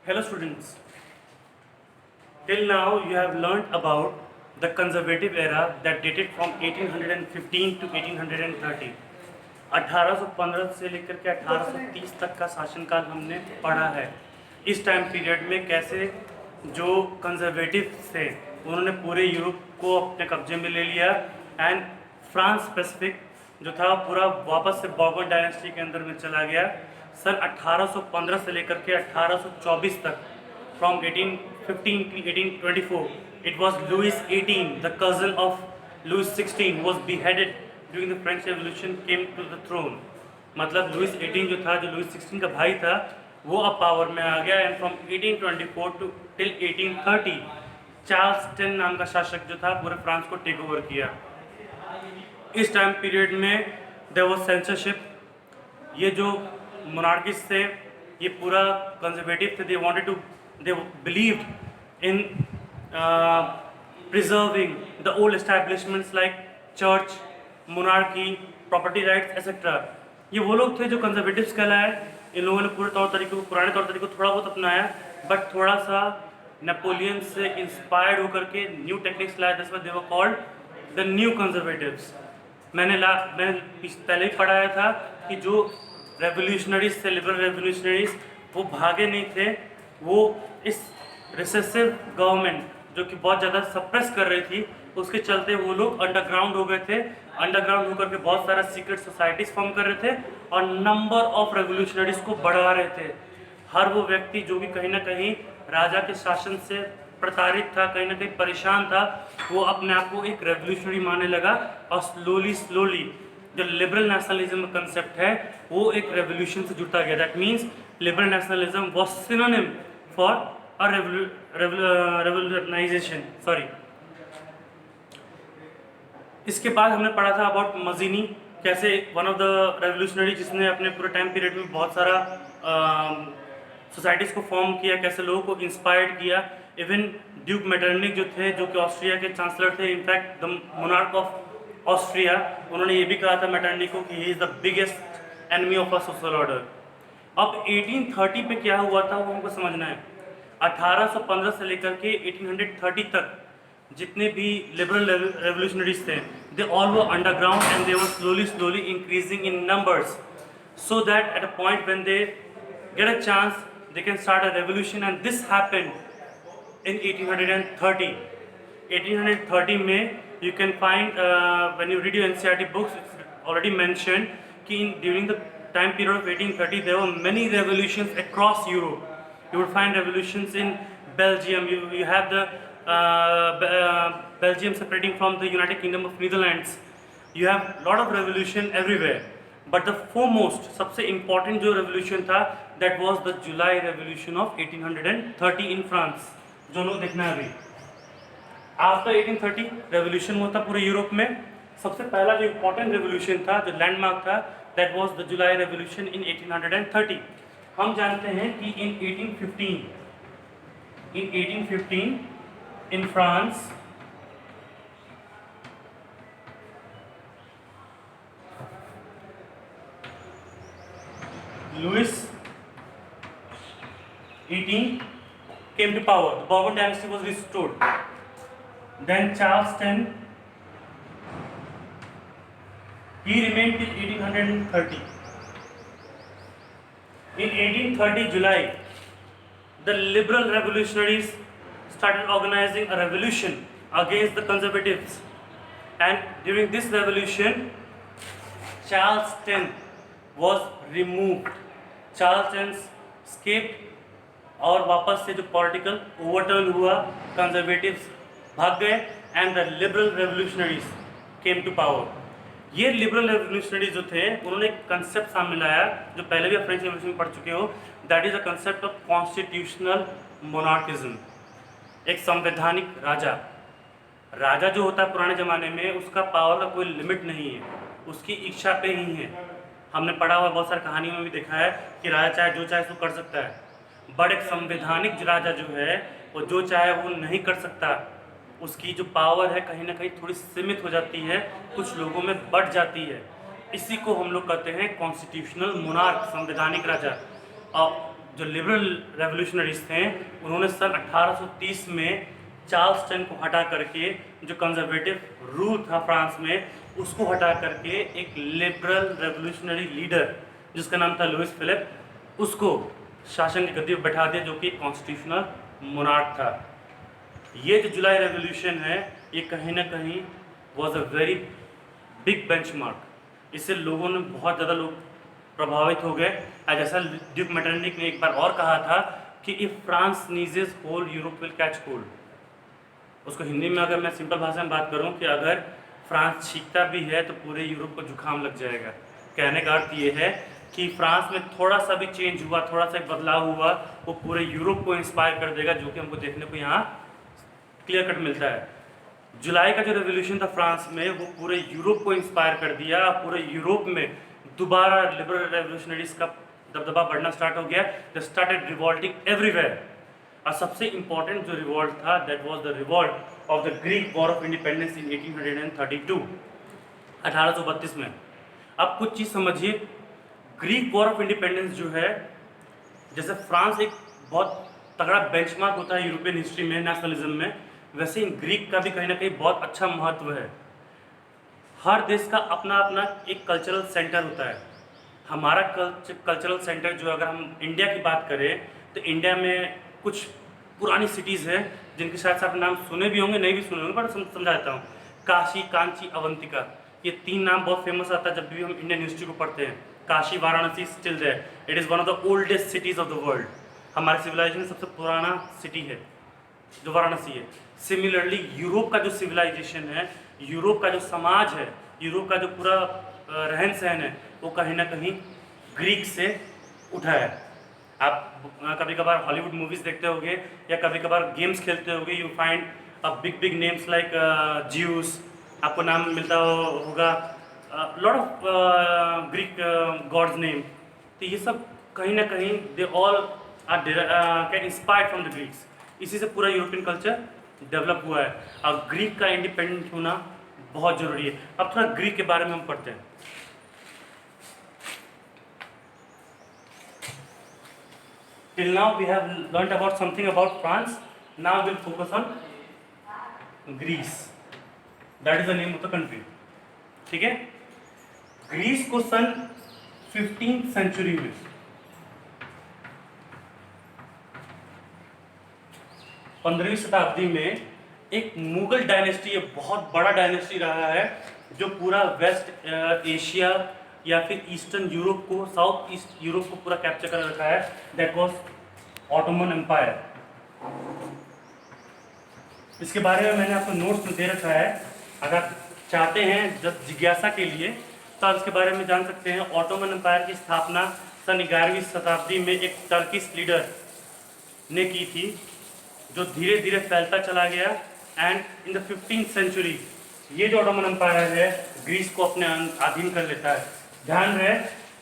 Hello students, till now you have learned about the conservative era that dated from 1815 to 1830. 1815 से लेकर के 1830 तक का शासनकाल हमने पढ़ा है। इस टाइम पीरियड में कैसे जो कंजर्वेटिव थे उन्होंने पूरे यूरोप को अपने कब्जे में ले लिया एंड फ्रांस स्पेसिफिक जो था पूरा वापस से बॉर्बन डायनेस्टी के अंदर में चला गया। सन 1815 से लेकर के 1824 तक from 1815 to 1824 it was Louis XVIII, the cousin of Louis XVI, was beheaded during the French Revolution, came to the throne। मतलब लुइस 18 जो था, जो लुइस 16 का भाई था, वो अब पावर में आ गया। And from 1824 to till 1830 Charles 10 नाम का शासक जो था पूरे फ्रांस को टेक ओवर किया। इस टाइम पीरियड में देयर वाज सेंसरशिप। ये जो मोनार्किस्ट थे ये पूरा कंजर्वेटिव थे। they believed in preserving the old establishments like church, monarchy, property rights etc। ये वो लोग थे जो कंजर्वेटिव्स कहलाए। इन लोगों ने पुराने तौर तरीकों को थोड़ा बहुत अपनाया, बट थोड़ा सा नेपोलियन से इंस्पायर्ड होकर के न्यू टेक्निक्स लाए। That's why they were called the new conservatives. मैंने पहले ही पढ़ाया था कि जो रेवोल्यूशनरीज थे, लिबरल रेवोल्यूशनरीज, वो भागे नहीं थे। वो इस रिसेसिव गवर्नमेंट जो कि बहुत ज़्यादा सप्रेस कर रही थी उसके चलते वो लोग अंडरग्राउंड हो गए थे। अंडरग्राउंड होकर के बहुत सारा सीक्रेट सोसाइटीज़ फॉर्म कर रहे थे और नंबर ऑफ रेवोल्यूशनरीज को बढ़ा रहे थे। हर वो व्यक्ति जो भी कहीं ना कहीं राजा के शासन से प्रताड़ित था, कहीं ना कहीं परेशान था, वो अपने आप को एक रेवोल्यूशनरी मानने लगा और स्लोली जो लिबरल नेशनलिज्म कंसेप्ट है वो एक रेवोल्यूशन से जुड़ता गया। That means liberal nationalism was synonym for a revolutionization. Sorry. इसके बाद हमने पढ़ा था अबाउट मजीनी, कैसे वन ऑफ द रेवोल्यूशनरी जिसने अपने पूरे टाइम पीरियड में बहुत सारा सोसाइटीज़ को फॉर्म किया, कैसे लोगों को इंस्पायर्ड किया। इवन ड्यूक मेटरनिक जो थे, जो कि ऑस्ट्रिया के चांसलर थे, in fact the monarch of Austria, उन्होंने ये भी कहा था मेटरनिक को कि he is the biggest enemy of a social order. अब 1830 पे क्या हुआ था वो हमको समझना है। 1815 से लेकर के 1830 तक जितने भी लिबरल रेवोल्यूशनरीज थे, they all were underground and they were slowly increasing in numbers, so that at a point when they get a chance they can start a revolution, and this happened in 1830। 1830 में you can find when you read your NCERT books, it's already mentioned कि during the time period of 1830 there were many revolutions across Europe। You will find revolutions in Belgium, you have the Belgium separating from the United Kingdom of Netherlands, you have lot of revolution everywhere, but the foremost सबसे important जो revolution था that was the July Revolution of 1830 in France, जो लोग देखना है अभी। After 1830 revolution हुआ था पूरे यूरोप में। सबसे पहला जो इम्पोर्टेंट रेवोल्यूशन था, जो लैंडमार्क था, that was the July revolution in 1830। हम जानते हैं कि इन 1815 in France Louis XVIII came to power. The Bourbon dynasty was restored. Then Charles X, he remained till 1830. In 1830 July, the liberal revolutionaries started organizing a revolution against the conservatives, and during this revolution Charles X was removed। Charles tenth escaped और वापस से जो political overturn हुआ, conservatives भाग गए and the liberal revolutionaries came to power. ये liberal revolutionaries जो थे उन्होंने एक कंसेप्ट सामने लाया जो पहले भी आप फ्रेंच रेवोल्यूशन में पढ़ चुके हो, that is a concept of constitutional monarchism. एक संवैधानिक राजा जो होता है पुराने ज़माने में, उसका पावर का कोई लिमिट नहीं है, उसकी इच्छा पे ही है। हमने पढ़ा हुआ बहुत सारी कहानियों में भी देखा है कि राजा चाहे जो चाहे सो कर सकता है, बट एक संवैधानिक राजा जो है वो जो चाहे वो नहीं कर सकता। उसकी जो पावर है कहीं ना कहीं थोड़ी सीमित हो जाती है, कुछ लोगों में बढ़ जाती है। इसी को हम लोग कहते हैं कॉन्स्टिट्यूशनल मोनार्क, संवैधानिक राजा। और जो लिबरल रेवोल्यूशनरीज थे उन्होंने सन 1830 में चार्ल्स टन को हटा करके जो कंजर्वेटिव रूल था फ्रांस में उसको हटा करके एक लिबरल रेवोल्यूशनरी लीडर जिसका नाम था लुइस फिलिप उसको शासन की गद्दी पर बैठा दिया, जो कि कॉन्स्टिट्यूशनल मोनार्क था। ये जो जुलाई रेवोल्यूशन है ये कहीं ना कहीं was a very big benchmark. इससे लोगों ने बहुत ज़्यादा लोग प्रभावित हो गए। जैसा ड्यूक मेटरनिक ने एक बार और कहा था कि if France sneezes whole Europe will catch cold. उसको हिंदी में अगर मैं सिंपल भाषा में बात करूं कि अगर फ्रांस छींकता भी है तो पूरे यूरोप को जुकाम लग जाएगा। कहने का अर्थ ये है कि फ्रांस में थोड़ा सा भी चेंज हुआ, थोड़ा सा बदलाव हुआ, वो पूरे यूरोप को इंस्पायर कर देगा, जो कि हमको देखने को यहाँ क्लियर कट मिलता है। जुलाई का जो रेवोल्यूशन था फ्रांस में वो पूरे यूरोप को इंस्पायर कर दिया। पूरे यूरोप में दोबारा लिबरल रेवोल्यूशनरीज का दबदबा बढ़ना स्टार्ट हो गया। दे स्टार्टेड रिवॉल्टिंग एवरीवेयर। और सबसे इंपॉर्टेंट जो रिवॉल्ट था that was the revolt of the Greek war of independence in 1832, 1832 में। अब कुछ चीज़ समझिए, ग्रीक वॉर ऑफ इंडिपेंडेंस जो है, जैसे फ्रांस एक बहुत तगड़ा बेंचमार्क होता है यूरोपियन हिस्ट्री में नेशनलिज्म में, वैसे ही ग्रीक का भी कहीं ना कहीं बहुत अच्छा महत्व है। हर देश का अपना अपना एक कल्चरल सेंटर होता है। हमारा कल्चरल सेंटर जो, अगर हम इंडिया की बात करें तो इंडिया में कुछ पुरानी सिटीज़ हैं जिनके शायद से आप नाम सुने भी होंगे, नहीं भी सुने होंगे, पर समझा देता हूँ। काशी, कांची, अवंतिका, ये 3 नाम बहुत फेमस आता है जब भी हम इंडियन हिस्ट्री को पढ़ते हैं। Kashi, Varanasi still there, it is one of the oldest cities of the world. हमारे सिविलाइजेशन में सबसे पुराना सिटी है जो वाराणसी है। सिमिलरली यूरोप का जो सिविलाइजेशन है, यूरोप का जो समाज है, यूरोप का जो पूरा रहन सहन है, वो कहीं ना कहीं ग्रीक से उठा है। आप कभी कभार हॉलीवुड मूवीज़ देखते होगे या कभी कभार गेम्स खेलते होगे, you find a big big names like Zeus, आपको नाम मिलता होगा lot of Greek gods name. तो ये सब कहीं ना कहीं they all are can inspired from the Greeks. इसी से पूरा यूरोपियन कल्चर डेवलप हुआ है और ग्रीक का इंडिपेंडेंट होना बहुत ज़रूरी है। अब थोड़ा ग्रीक के बारे में हम पढ़ते हैं। Till now we have learnt about something about France. Now we'll focus on Greece. That is the name of the country. ठीक है? ग्रीस को सन 15th सेंचुरी में, 15वीं शताब्दी में एक मुगल डायनेस्टी, ये बहुत बड़ा डायनेस्टी रहा है जो पूरा वेस्ट एशिया या फिर ईस्टर्न यूरोप को, साउथ ईस्ट यूरोप को पूरा कैप्चर कर रखा है। That was Ottoman Empire. इसके बारे में मैंने आपको नोट्स में दे रखा है, अगर चाहते हैं जब जिज्ञासा के लिए तो आप इसके बारे में जान सकते हैं। ऑटोमन एम्पायर की स्थापना सन 11वीं शताब्दी में एक टर्किश लीडर ने की थी, जो धीरे धीरे फैलता चला गया। And in the 15th century ये जो ऑटोमन एम्पायर है ग्रीस को अपने अधीन कर लेता है। ध्यान रहे,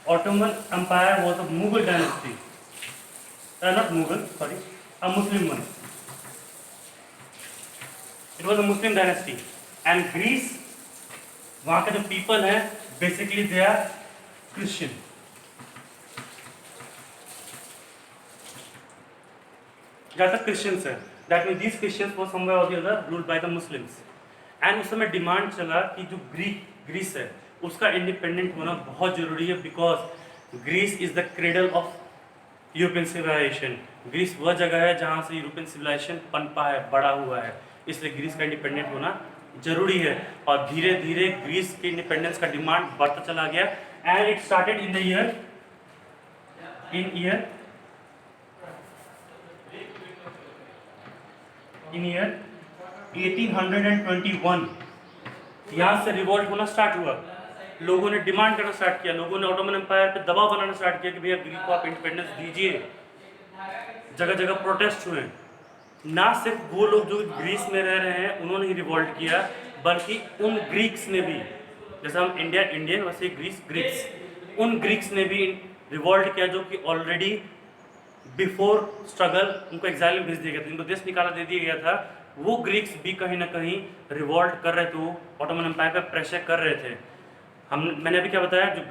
Ottoman Empire was a Mughal dynasty, not Mughal, sorry, a Muslim one. It was a Muslim dynasty and Greece, वहाँ के जो पीपल हैं बेसिकली दे आर क्रिश्चियन। जहाँ तक क्रिश्चियंस है, that mean these Christians was somewhere और the other ruled by the Muslims. And उस समय डिमांड चला कि जो ग्रीस है उसका इंडिपेंडेंट होना बहुत जरूरी है, because Greece is the cradle of European civilisation. Greece वह जगह है जहाँ से यूरोपियन सिविलाइजेशन पनपा है, बड़ा हुआ है, इसलिए ग्रीस का इंडिपेंडेंट होना जरूरी है। और धीरे धीरे ग्रीस के इंडिपेंडेंस का डिमांड बढ़ता चला गया। And it started in the year 1821 यहाँ से रिवॉल्ट होना स्टार्ट हुआ। लोगों ने डिमांड करना स्टार्ट किया, लोगों ने ऑटोमन एम्पायर पे दबाव बनाना स्टार्ट किया कि भैया ग्रीक को आप इंडिपेंडेंस दीजिए। जगह जगह प्रोटेस्ट हुए। ना सिर्फ वो लोग जो ग्रीस में रह रहे हैं उन्होंने ही रिवॉल्ट किया, बल्कि उन ग्रीक्स ने भी, जैसे हम इंडिया इंडियन वैसे ग्रीक्स, उन ग्रीक्स ने भी रिवॉल्ट किया जो कि ऑलरेडी बिफोर स्ट्रगल उनको एग्जाइल में भेज दिया गया था, जिनको देश निकाला दे दिया गया था। वो ग्रीक्स भी कहीं ना कहीं रिवॉल्ट कर रहे थे, वो ऑटोमन एम्पायर पर प्रेशर कर रहे थे। मैंने अभी क्या बताया, जो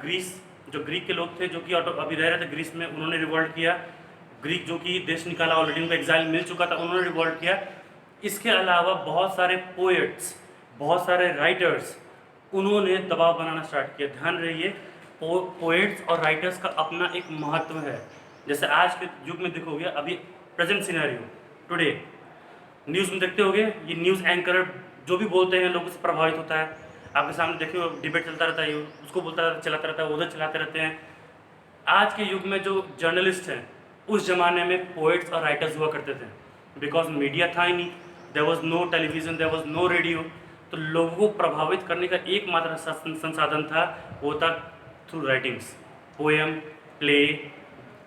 ग्रीक के लोग थे जो कि अभी रह रहे थे ग्रीस में, उन्होंने रिवॉल्ट किया। ग्रीक जो कि देश निकाला, ऑलरेडी उनको एग्जाइल मिल चुका था, उन्होंने रिवॉल्ट किया। इसके अलावा बहुत सारे पोएट्स, बहुत सारे राइटर्स, उन्होंने दबाव बनाना स्टार्ट किया। ध्यान रहिए, पोएट्स और राइटर्स का अपना एक महत्व है। जैसे आज के युग में देखोगे, अभी प्रेजेंट सिनेरियो टुडे न्यूज़ में देखते होगे, ये न्यूज़ एंकर जो भी बोलते हैं लोगों से प्रभावित होता है। आपके सामने देखिए डिबेट चलता रहता है, उसको बोलता चलाता रहता है, उधर चलाते रहते हैं। आज के युग में जो जर्नलिस्ट हैं, उस ज़माने में पोएट्स और राइटर्स हुआ करते थे, बिकॉज मीडिया था ही नहीं, there was no television, there was no radio. तो लोगों को प्रभावित करने का एकमात्र संसाधन था, वो था थ्रू राइटिंग्स, पोएम, प्ले,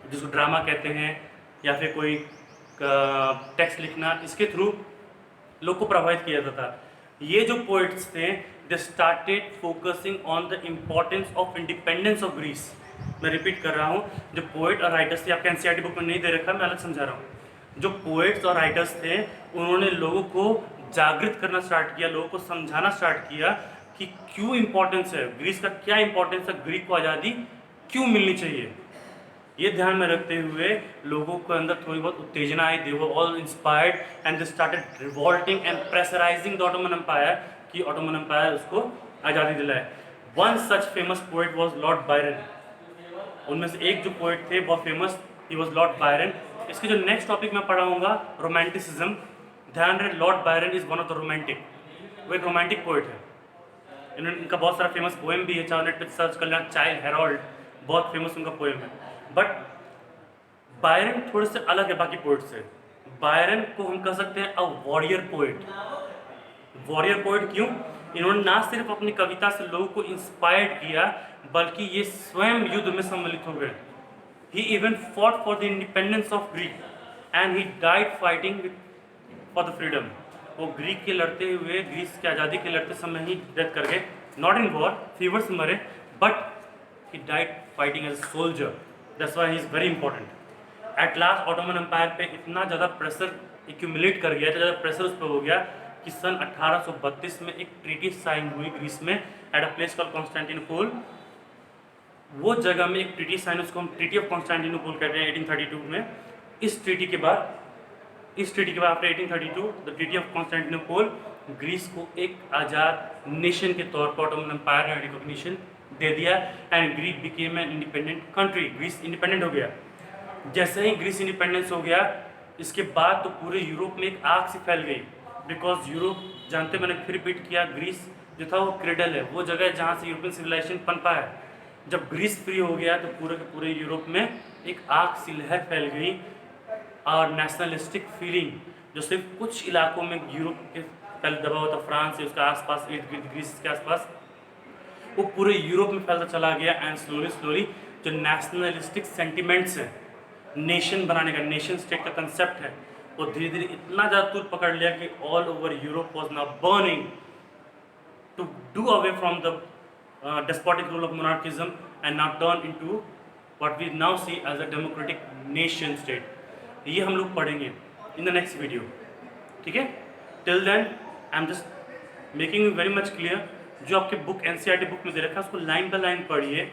जिसको ड्रामा कहते हैं, या फिर कोई टेक्स्ट लिखना, इसके थ्रू लोग को प्रभावित किया जाता था। ये जो पोइट्स थे, they started focusing on the importance of independence of Greece. मैं रिपीट कर रहा हूँ, जो पोइट और राइटर्स थे, आपके एनसीईआरटी बुक में नहीं दे रखा, मैं अलग समझा रहा हूँ। जो पोइट्स और राइटर्स थे, उन्होंने लोगों को जागृत करना स्टार्ट किया, लोगों को समझाना स्टार्ट किया कि क्यों इंपॉर्टेंस है, ग्रीस का क्या इंपॉर्टेंस है, ग्रीक को आज़ादी क्यों मिलनी चाहिए। ये ध्यान में रखते हुए लोगों के अंदर थोड़ी बहुत उत्तेजना आई, they were all inspired and they started revolting and pressurising the Ottoman Empire कि ऑटोमन एम्पायर उसको आज़ादी दिलाए। One such famous poet was Lord Byron. उनमें से एक जो पोएट थे बहुत famous, he was Lord Byron. इसके जो नेक्स्ट टॉपिक मैं पढ़ाऊंगा, रोमांटिसिज्म। ध्यान रहे, Lord Byron is one of the romantic, वो एक रोमांटिक पोएट है। इनका बहुत सारा फेमस पोएम भी है, चाहे नेट पर सर्च कर लेना, चाइल्ड हेरोल्ड, बहुत फेमस उनका पोएम है। बट बायरन थोड़े से अलग है बाकी पोएट से। बायरन को हम कह सकते हैं a warrior poet. Warrior poet क्यों? इन्होंने ना सिर्फ अपनी कविता से लोगों को इंस्पायर्ड किया, बल्कि ये स्वयं युद्ध में सम्मिलित हो गए। He even fought for the independence of Greek and he died fighting for the freedom. वो ग्रीक के लड़ते हुए, ग्रीस की आज़ादी के लड़ते समय ही डेथ कर गए, नॉट इन वॉर, फीवर से मरे, but he died fighting as a soldier. That's why he is very important. At last Ottoman Empire पे इतना ज़्यादा प्रेशर एक्यूमुलेट कर गया, इतना ज़्यादा प्रेशर उस पर हो गया कि सन 1832 में एक ट्रीटी साइन हुई ग्रीस में, at a place called Constantinople. वो जगह में एक ट्रीटी साइन, उसको हम ट्रीटी ऑफ कॉन्स्टेंटिनोपल कहते हैं 1832 में। इस ट्रीटी के बाद after 1832 the treaty of Constantinople, Greece को एक आज़ाद नेशन के तौर पर ऑटोमन एम्पायर ने रिकॉग्निशन दे दिया and Greece became an independent country. Greece independent हो गया। जैसे ही ग्रीस इंडिपेंडेंस हो गया, इसके बाद तो पूरे यूरोप में एक आग सी फैल गई, बिकॉज यूरोप, जानते मैंने फिर रिपीट किया, ग्रीस जो था वो क्रेडल है, वो जगह जहाँ से यूरोपियन सिविलाइजेशन पनपा है। जब ग्रीस फ्री हो गया तो पूरे के पूरे यूरोप में एक आग सी लहर फैल गई, और नेशनलिस्टिक फीलिंग जो सिर्फ कुछ इलाकों में यूरोप के पहले दबा हुआ था, फ्रांस से उसका आसपास, इर्द गिर्द ग्रीस के आसपास, वो पूरे यूरोप में फैलता चला गया। एंड स्लोली जो नेशनलिस्टिक सेंटिमेंट्स हैं, नेशन बनाने का, नेशन स्टेट का कंसेप्ट है, वो धीरे धीरे इतना ज़्यादा तूल पकड़ लिया कि all over Europe was now burning to do away from the despotic rule of monarchism and now turn into what we now see as a democratic nation state. ये हम लोग पढ़ेंगे in the next video, ठीक है? Till then I am just making you very much clear, जो आपके book NCERT book में दे रखा है उसको लाइन बाय लाइन पढ़िए,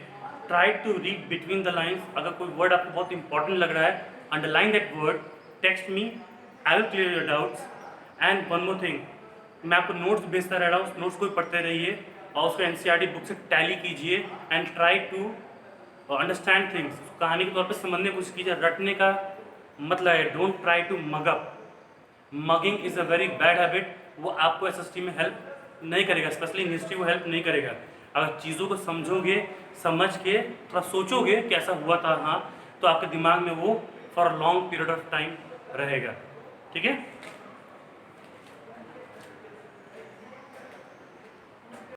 try to read between the lines। अगर कोई वर्ड आपको बहुत इंपॉर्टेंट लग रहा है, underline that word, text me, I will clear your doubts। and one more thing, मैं आपको नोट्स भेजता रह रहा हूँ, उस नोट्स को भी पढ़ते रहिए और उसको एनसीईआरटी बुक से टैली कीजिए and try to understand things. कहानी के तौर पे समझने की कोशिश कीजिए। रटने का मतलब है don't try to mug up. Mugging is a very bad habit, वो आपको एसएसटी में हेल्प नहीं करेगा, स्पेशली इन हिस्ट्री वो हेल्प नहीं करेगा। अगर चीज़ों को समझोगे, समझ के थोड़ा सोचोगे कि ऐसा हुआ था, हाँ, तो आपके दिमाग में वो for long period of time रहेगा, ठीक है।